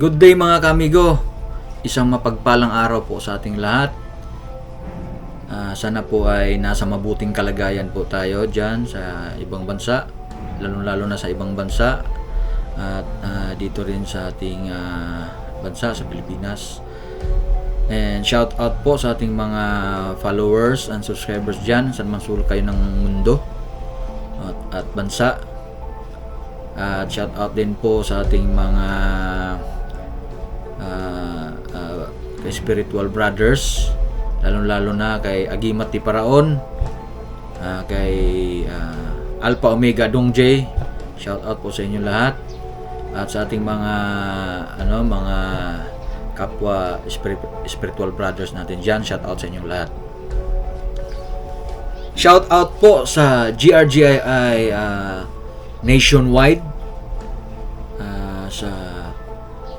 Good day mga kamigo, isang mapagpalang araw po sa ating lahat. Sana po ay nasa mabuting kalagayan po tayo dyan sa ibang bansa, lalo na sa ibang bansa at dito rin sa ating bansa sa Pilipinas. And shout out po sa ating mga followers and subscribers dyan, saan man sulok kayo ng mundo at bansa. At shout out din po sa ating mga spiritual brothers, lalo na kay Agimat Di Paraon, kay Alpha Omega Dong J, shout out po sa inyo lahat, at sa ating mga mga kapwa spiritual brothers natin dyan, shout out sa inyo lahat. Shout out po sa GRGII nationwide, sa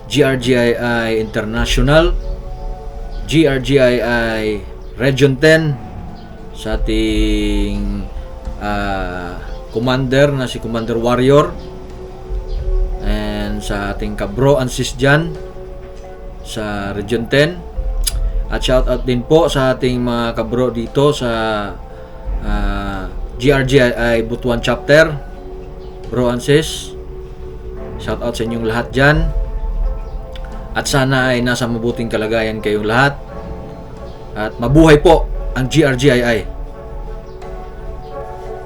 GRGII International, GRGII Region 10, sa ating commander na si Commander Warrior, and sa ating kabro and sis dyan sa Region 10. At shout out din po sa ating mga kabro dito sa GRGII Butuan Chapter, bro and sis, shout out sa inyong lahat dyan. At sana ay nasa mabuting kalagayan kayong lahat. At mabuhay po ang GRGII.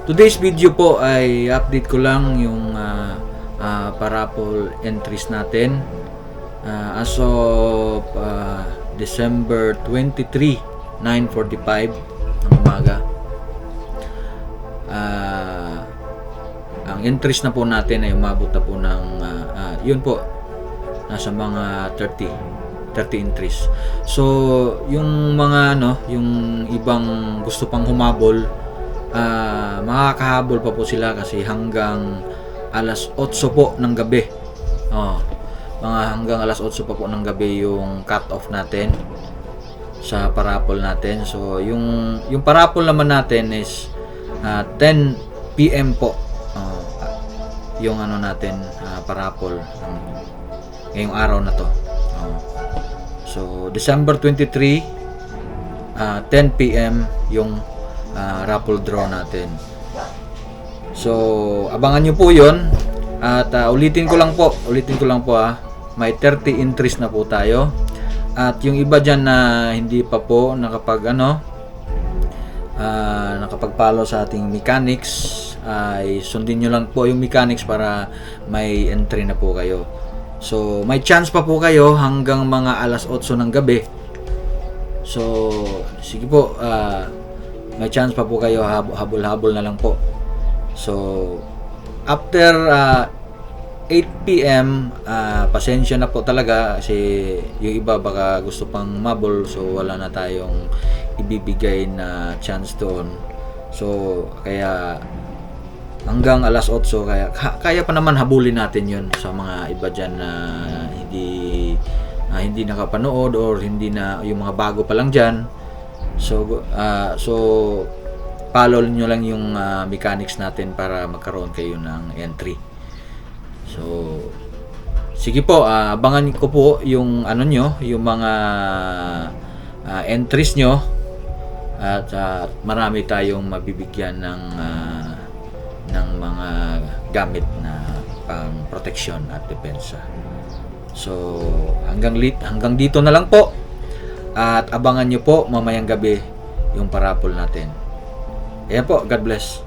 Today's video po ay update ko lang yung parapol entries natin. As of December 23, 9:45 ng umaga. Ang entries na po natin ay umabot na po ng yun po, nasa mga 30 entries. So yung mga yung ibang gusto pang humabol, makakahabol pa po sila kasi hanggang alas 8 po ng gabi. Mga hanggang alas 8 pa po ng gabi yung cut off natin sa parapol natin. So yung parapol naman natin is 10 PM po. Yung natin parapol ngayong araw na to. So December 23, 10 PM yung raffle draw natin. So abangan nyo po yun. At ulitin ko lang po may 30 entries na po tayo. At yung iba dyan na hindi pa po nakapag-follow sa ating mechanics, ay sundin nyo lang po yung mechanics para may entry na po kayo. So may chance pa po kayo hanggang mga alas 8 ng gabi. So sige po, may chance pa po kayo, habol-habol na lang po. So after 8 PM, pasensya na po talaga kasi yung iba baka gusto pang mabol, so wala na tayong ibibigay na chance doon. So kaya hanggang alas 8, kaya pa naman habulin natin yun sa mga iba dyan na hindi nakapanood or hindi na, yung mga bago pa lang dyan. So follow nyo lang yung mechanics natin para magkaroon kayo ng entry. So sige po, abangan ko po yung yung mga entries nyo, at marami tayong mabibigyan ng mga gamit na pang protection at depensa. So hanggang dito na lang po, at abangan nyo po mamayang gabi yung parapol natin. Ayan po, God bless.